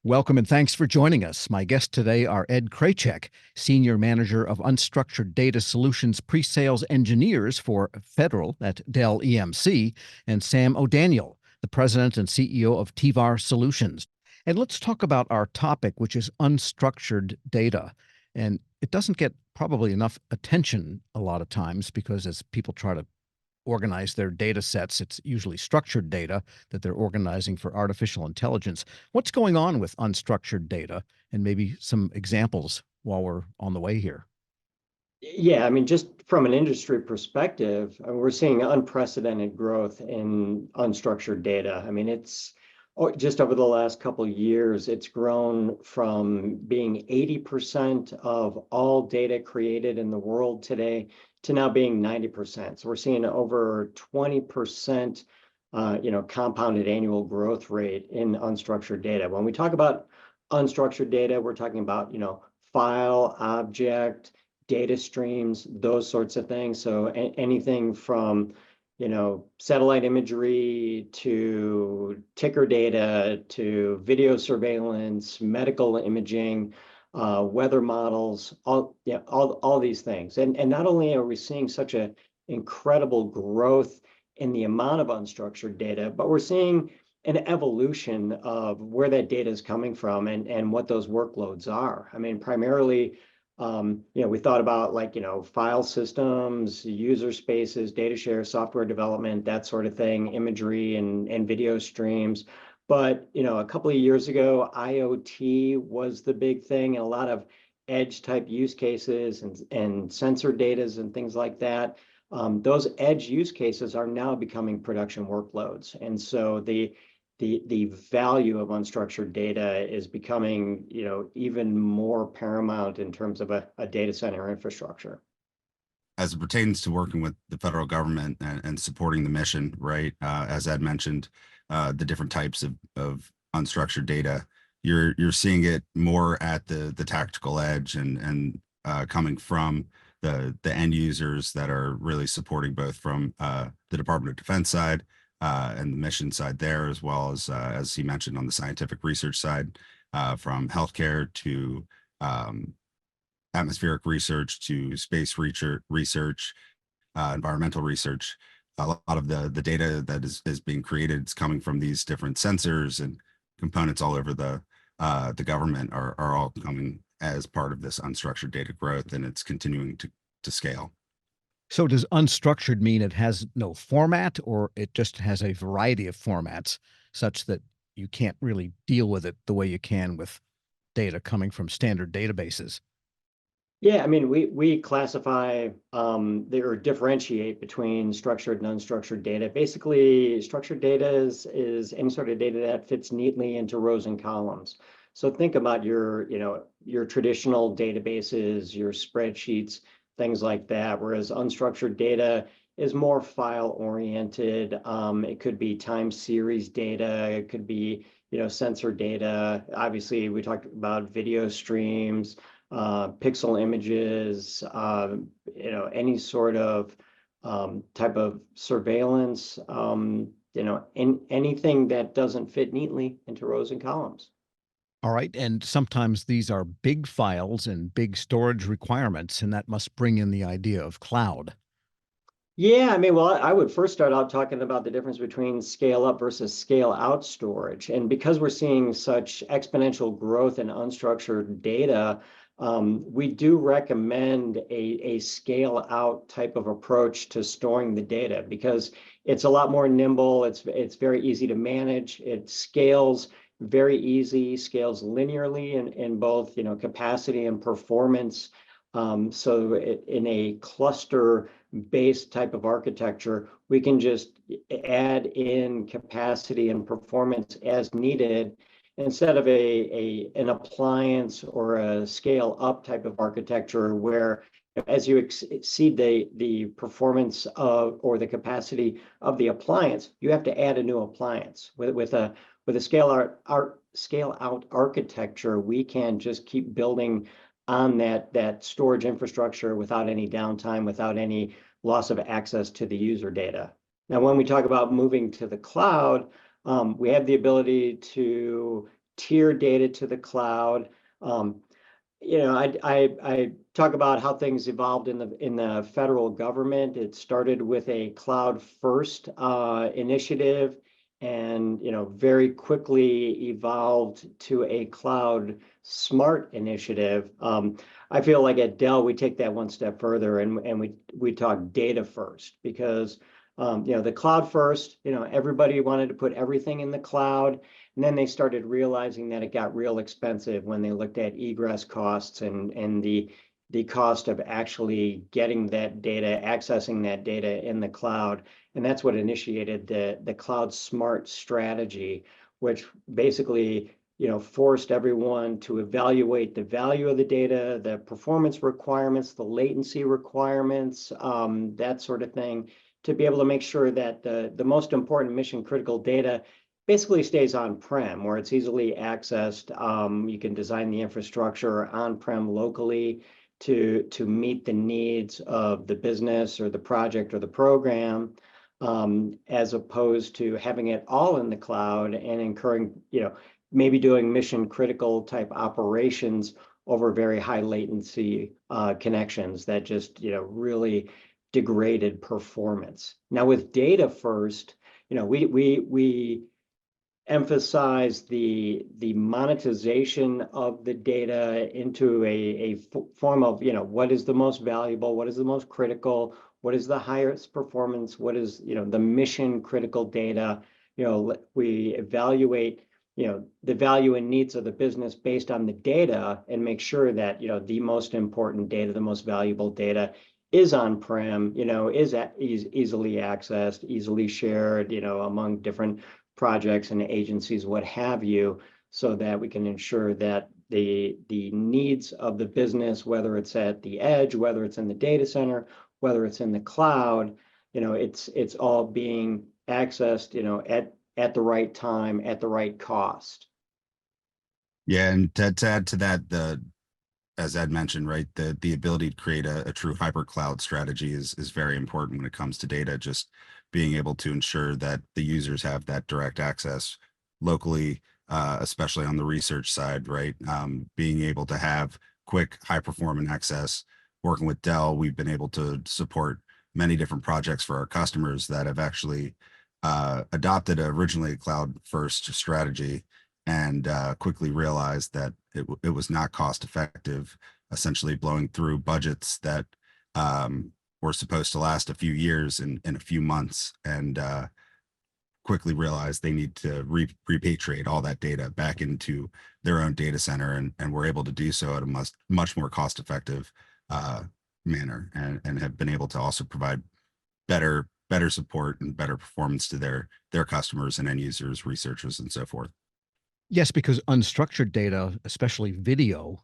Welcome and thanks for joining us. My guests today are Ed Kraychek, Senior Manager of Unstructured Data Solutions Pre-Sales Engineers for Federal at Dell EMC, and Sam O'Daniel, the President and CEO of TVAR Solutions. And let's talk about our topic, which is unstructured data. And it doesn't get probably enough attention a lot of times because as people try to organize their data sets, it's usually structured data that they're organizing for artificial intelligence. What's going on with unstructured data, and maybe some examples while we're on the way here? Yeah, I mean, just from an industry perspective, we're seeing unprecedented growth in unstructured data. I mean, it's just over the last couple of years, it's grown from being 80% of all data created in the world today to now being 90%. So we're seeing over 20%, compounded annual growth rate in unstructured data. When we talk about unstructured data, we're talking about, file, object, data streams, those sorts of things. So anything from, satellite imagery to ticker data to video surveillance, medical imaging, weather models, all these things. And not only are we seeing such an incredible growth in the amount of unstructured data, but we're seeing an evolution of where that data is coming from and what those workloads are. I mean, primarily, we thought about file systems, user spaces, data share, software development, that sort of thing, imagery and video streams. But, a couple of years ago, IoT was the big thing, and a lot of edge type use cases and sensor data and things like that. Those edge use cases are now becoming production workloads. And so the value of unstructured data is becoming, even more paramount in terms of a data center infrastructure. As it pertains to working with the federal government and supporting the mission, right? As Ed mentioned, the different types of unstructured data, you're seeing it more at the tactical edge and coming from the end users that are really supporting both from the Department of Defense side and the mission side there, as well as he mentioned on the scientific research side, from healthcare to atmospheric research to space research, environmental research. A lot of the data that is being created is coming from these different sensors and components all over the government are all coming as part of this unstructured data growth, and it's continuing to scale. So does unstructured mean it has no format, or it just has a variety of formats such that you can't really deal with it the way you can with data coming from standard databases? Yeah, I mean, we classify or differentiate between structured and unstructured data. Basically, structured data is any sort of data that fits neatly into rows and columns. So think about your traditional databases, your spreadsheets, things like that, whereas unstructured data is more file oriented. It could be time series data, it could be, sensor data. Obviously, we talked about video streams, pixel images, any sort of type of surveillance, anything that doesn't fit neatly into rows and columns. All right. And sometimes these are big files and big storage requirements, and that must bring in the idea of cloud. Yeah, I mean, well, I would first start out talking about the difference between scale up versus scale out storage. And because we're seeing such exponential growth in unstructured data, we do recommend a scale out type of approach to storing the data because it's a lot more nimble. It's very easy to manage. It scales very easy, scales linearly in both, capacity and performance. So in a cluster-based type of architecture, we can just add in capacity and performance as needed instead of an appliance or a scale-up type of architecture where as you exceed the performance of or the capacity of the appliance, you have to add a new appliance. With a scale out architecture, we can just keep building on that storage infrastructure without any downtime, without any loss of access to the user data. Now, when we talk about moving to the cloud, we have the ability to tier data to the cloud. I talk about how things evolved in the federal government. It started with a cloud first initiative, and very quickly evolved to a cloud smart initiative. I feel like at Dell we take that one step further, and we talk data first, because the cloud first, everybody wanted to put everything in the cloud. And then they started realizing that it got real expensive when they looked at egress costs and the cost of actually getting that data, accessing that data in the cloud. And that's what initiated the cloud smart strategy, which basically forced everyone to evaluate the value of the data, the performance requirements, the latency requirements, that sort of thing, to be able to make sure that the most important mission critical data basically stays on-prem, where it's easily accessed. You can design the infrastructure on-prem locally to meet the needs of the business or the project or the program, as opposed to having it all in the cloud and incurring, maybe doing mission critical type operations over very high latency connections that just, really degraded performance. Now with data first, we emphasize the monetization of the data into a form of, what is the most valuable, what is the most critical, what is the highest performance, what is, the mission critical data. We evaluate, the value and needs of the business based on the data, and make sure that, the most important data, the most valuable data is on-prem, is easily accessed, easily shared, among different projects and agencies, what have you, so that we can ensure that the needs of the business, whether it's at the edge, whether it's in the data center, whether it's in the cloud, it's all being accessed, at the right time, at the right cost. Yeah, and to add to that, as Ed mentioned, right, the ability to create a true hyper cloud strategy is very important when it comes to data. Just being able to ensure that the users have that direct access locally, especially on the research side, right? Being able to have quick, high performance access. Working with Dell, we've been able to support many different projects for our customers that have actually adopted originally a cloud first strategy, and quickly realized that it was not cost effective, essentially blowing through budgets that were supposed to last a few years in a few months, and quickly realized they need to repatriate all that data back into their own data center, and were able to do so at a much more cost effective manner, and have been able to also provide better support and better performance to their customers and end users, researchers, and so forth. Yes, because unstructured data, especially video,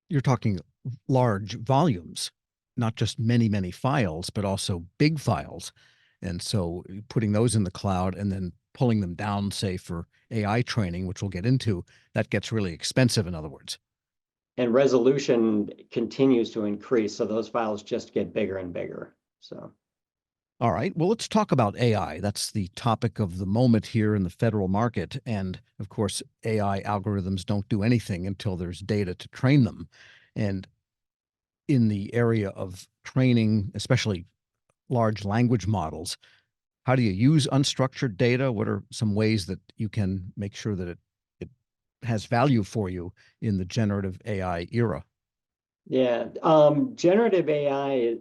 you're talking large volumes, not just many, many files, but also big files. And so putting those in the cloud and then pulling them down, say, for AI training, which we'll get into, that gets really expensive, in other words. And resolution continues to increase, so those files just get bigger and bigger. So. All right. Well, let's talk about AI. That's the topic of the moment here in the federal market. And of course, AI algorithms don't do anything until there's data to train them. And in the area of training, especially large language models, how do you use unstructured data? What are some ways that you can make sure that it has value for you in the generative AI era? Yeah, generative AI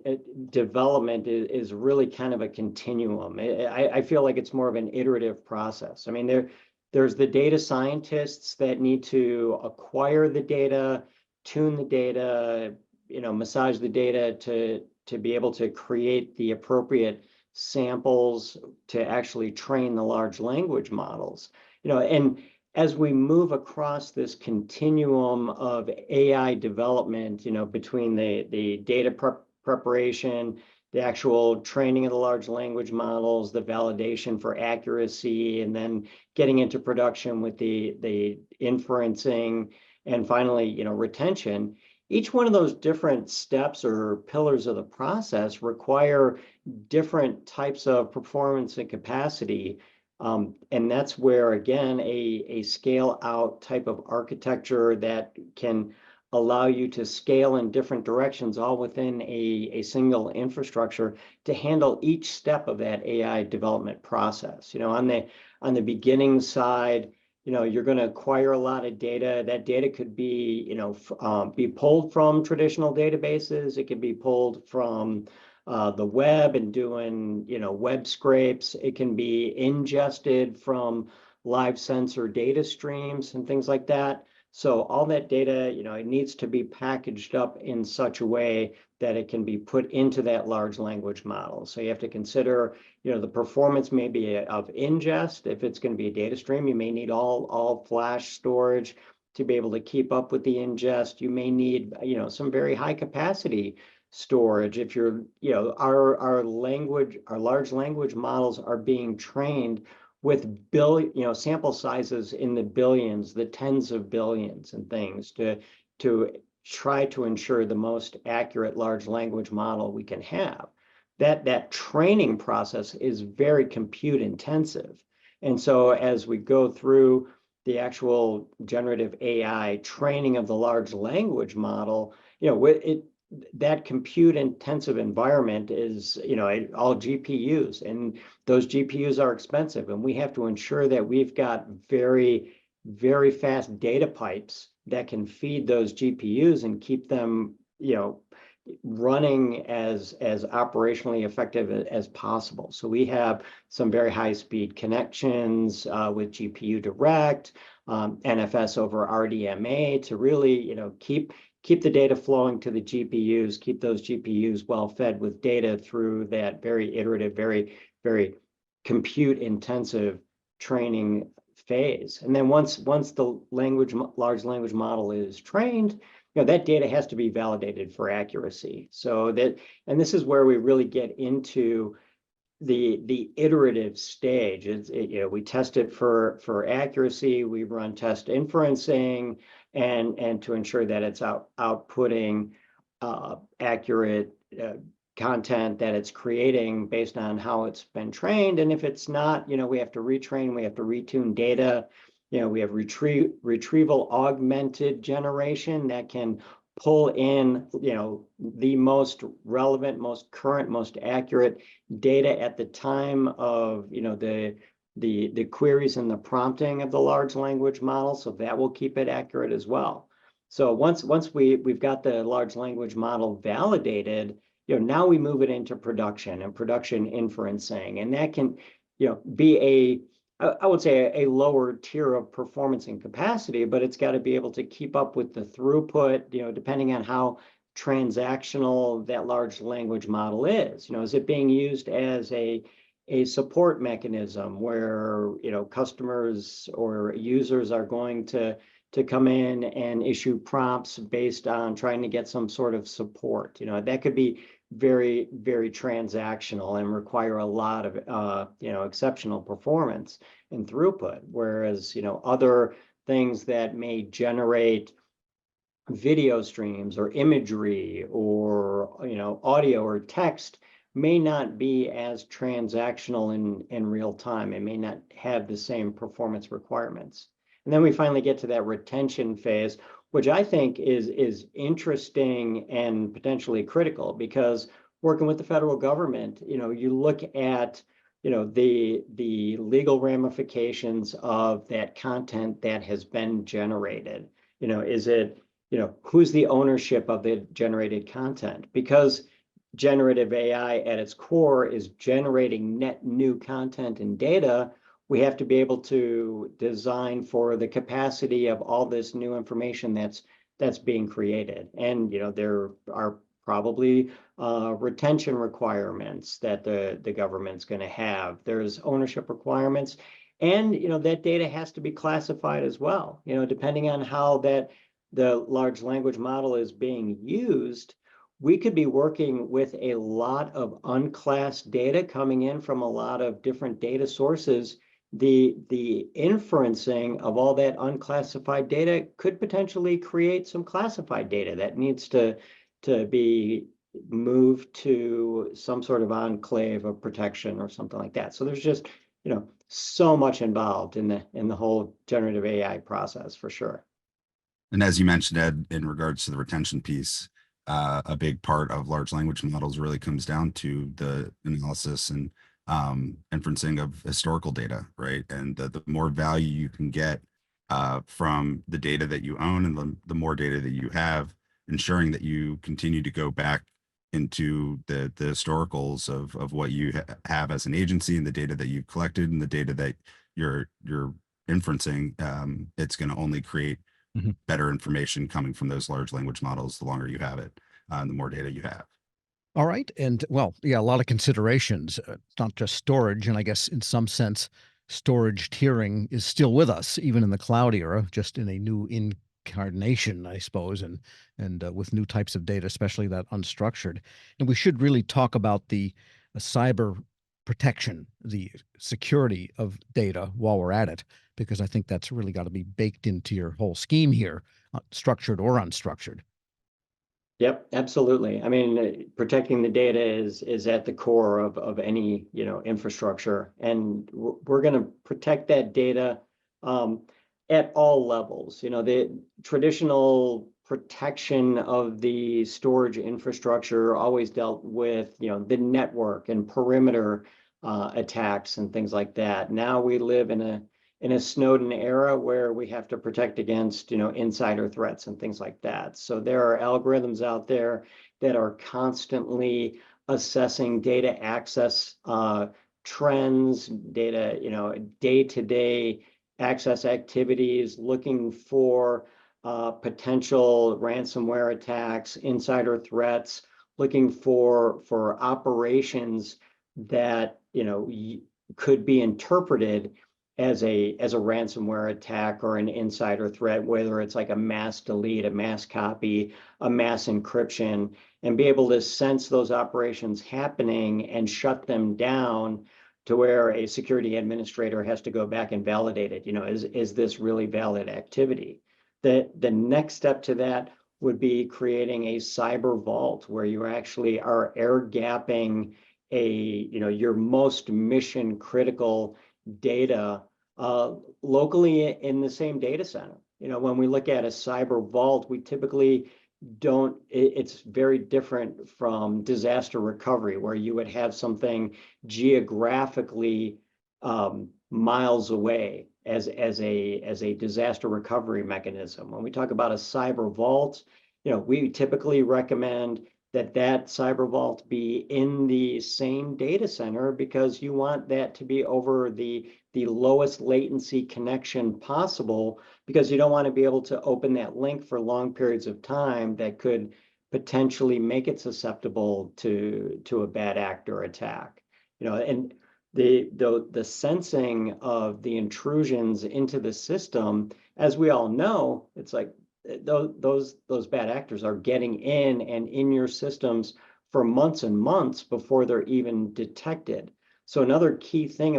development is really kind of a continuum. I feel like it's more of an iterative process. I mean, there's the data scientists that need to acquire the data, tune the data, massage the data to be able to create the appropriate samples to actually train the large language models. And as we move across this continuum of AI development, between the data preparation, the actual training of the large language models, the validation for accuracy, and then getting into production with the inferencing, and finally, retention, each one of those different steps or pillars of the process require different types of performance and capacity And that's where, again, a scale out type of architecture that can allow you to scale in different directions, all within a single infrastructure to handle each step of that AI development process. On the beginning side, you're going to acquire a lot of data. That data could be, be pulled from traditional databases. It could be pulled from the web and doing, web scrapes. It can be ingested from live sensor data streams and things like that. So all that data, it needs to be packaged up in such a way that it can be put into that large language model. So you have to consider, the performance maybe of ingest. If it's going to be a data stream, you may need all flash storage to be able to keep up with the ingest. You may need, some very high capacity storage. If you're, our large language models are being trained with sample sizes in the billions, the tens of billions and things to try to ensure the most accurate large language model we can have. That training process is very compute intensive. And so as we go through the actual generative AI training of the large language model, that compute intensive environment is, all GPUs, and those GPUs are expensive, and we have to ensure that we've got very, very fast data pipes that can feed those GPUs and keep them, running as operationally effective as possible. So we have some very high speed connections with GPU Direct, NFS over RDMA to really, keep the data flowing to the GPUs, keep those GPUs well fed with data through that very iterative, very, very compute intensive training phase. And then once the large language model is trained, that data has to be validated for accuracy. And this is where we really get into the iterative stage. We test it for accuracy. We run test inferencing, and to ensure that it's outputting accurate content that it's creating based on how it's been trained. And if it's not, we have to retrain, we have to retune data. We have retrieval augmented generation that can pull in, the most relevant, most current, most accurate data at the time of, the queries and the prompting of the large language model. So that will keep it accurate as well. So once we've got the large language model validated, now we move it into production and production inferencing, and that can, be I would say a lower tier of performance and capacity, but it's got to be able to keep up with the throughput, depending on how transactional that large language model is. Is it being used as a support mechanism where, customers or users are going to come in and issue prompts based on trying to get some sort of support? That could be very, very transactional and require a lot of, exceptional performance and throughput. Whereas, other things that may generate video streams or imagery or, audio or text may not be as transactional in real time. It may not have the same performance requirements. And then we finally get to that retention phase, which I think is interesting and potentially critical, because working with the federal government, you look at, the legal ramifications of that content that has been generated. Is it, who's the ownership of the generated content? Because generative AI at its core is generating net new content and data. We have to be able to design for the capacity of all this new information that's being created. And, there are probably retention requirements that the government's going to have. There's ownership requirements, and, that data has to be classified as well. Depending on how the large language model is being used, we could be working with a lot of unclassed data coming in from a lot of different data sources. The inferencing of all that unclassified data could potentially create some classified data that needs to be moved to some sort of enclave of protection or something like that. So there's just, so much involved in the whole generative AI process for sure. And as you mentioned, Ed, in regards to the retention piece, a big part of large language models really comes down to the analysis and inferencing of historical data, right? And the more value you can get from the data that you own and the more data that you have, ensuring that you continue to go back into the historicals of what you have as an agency and the data that you've collected and the data that you're inferencing, it's going to only create better information coming from those large language models the longer you have it, and the more data you have. All right. And well, yeah, a lot of considerations, not just storage. And I guess in some sense, storage tiering is still with us, even in the cloud era, just in a new incarnation, I suppose, and with new types of data, especially that unstructured. And we should really talk about the cyber protection, the security of data while we're at it, because I think that's really got to be baked into your whole scheme here, structured or unstructured. Yep, absolutely. I mean, protecting the data is at the core of any, infrastructure, and we're going to protect that data at all levels. The traditional protection of the storage infrastructure always dealt with, the network and perimeter attacks and things like that. Now we live in a Snowden era where we have to protect against, insider threats and things like that. So there are algorithms out there that are constantly assessing data access trends, data, day-to-day access activities, looking for potential ransomware attacks, insider threats, looking for operations that, could be interpreted as a ransomware attack or an insider threat, whether it's like a mass delete, a mass copy, a mass encryption, and be able to sense those operations happening and shut them down to where a security administrator has to go back and validate it. Is this really valid activity? The next step to that would be creating a cyber vault where you actually are air gapping your most mission critical data locally in the same data center. When we look at a cyber vault, we typically don't, it's very different from disaster recovery, where you would have something geographically miles away as a disaster recovery mechanism. When we talk about a cyber vault, we typically recommend that cyber vault be in the same data center, because you want that to be over the lowest latency connection possible, because you don't want to be able to open that link for long periods of time that could potentially make it susceptible to a bad actor attack. And the sensing of the intrusions into the system, as we all know, it's like those bad actors are getting in and in your systems for months and months before they're even detected. So another key thing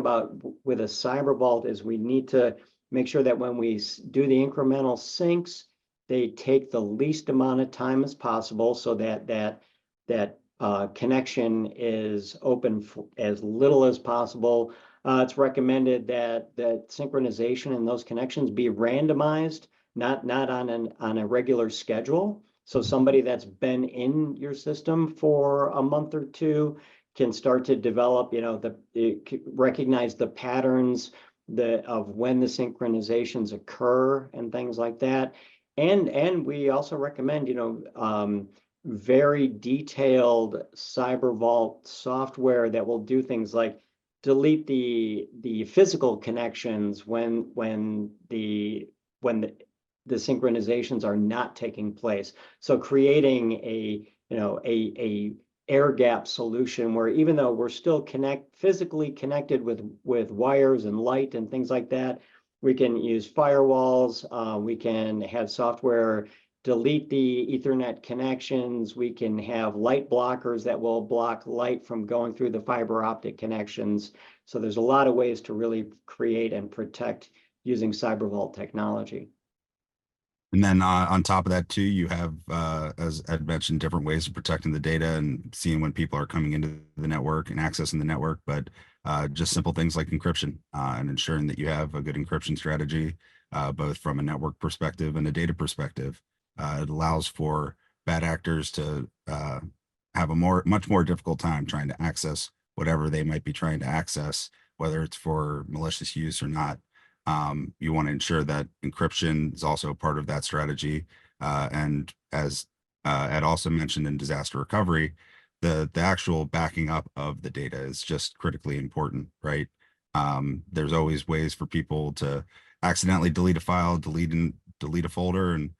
with a cyber vault is we need to make sure that when we do the incremental syncs, they take the least amount of time as possible, so that connection is open for as little as possible. It's recommended that synchronization in those connections be randomized, not on a regular schedule. So somebody that's been in your system for a month or two can start to develop, recognize the patterns of when the synchronizations occur and things like that. And we also recommend, very detailed cyber vault software that will do things like delete the physical connections when the synchronizations are not taking place. So creating a air gap solution where, even though we're still physically connected with wires and light and things like that, we can use firewalls. We can have software delete the Ethernet connections. We can have light blockers that will block light from going through the fiber optic connections. So there's a lot of ways to really create and protect using cyber vault technology. And then on top of that too, you have, as Ed mentioned, different ways of protecting the data and seeing when people are coming into the network and accessing the network. But just simple things like encryption and ensuring that you have a good encryption strategy, both from a network perspective and a data perspective. It allows for bad actors to have a much more difficult time trying to access whatever they might be trying to access, whether it's for malicious use or not. You want to ensure that encryption is also part of that strategy. And as Ed also mentioned in disaster recovery, the actual backing up of the data is just critically important, right? There's always ways for people to accidentally delete a file, delete a folder, and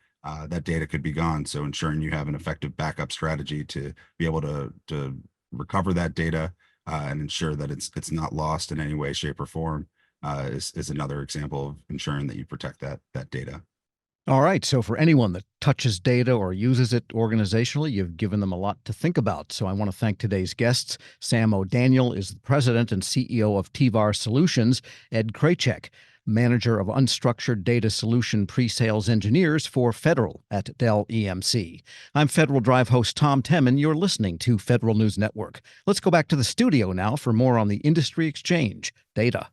that data could be gone. So ensuring you have an effective backup strategy to be able to recover that data and ensure that it's not lost in any way, shape, or form is another example of ensuring that you protect that data. All right. So, for anyone that touches data or uses it organizationally, you've given them a lot to think about. So, I want to thank today's guests. Sam O'Daniel is the president and CEO of TVAR Solutions, Ed Kraychek, manager of unstructured data solution pre-sales engineers for Federal at Dell EMC. I'm Federal Drive host Tom Temin. You're listening to Federal News Network. Let's go back to the studio now for more on the industry exchange, data.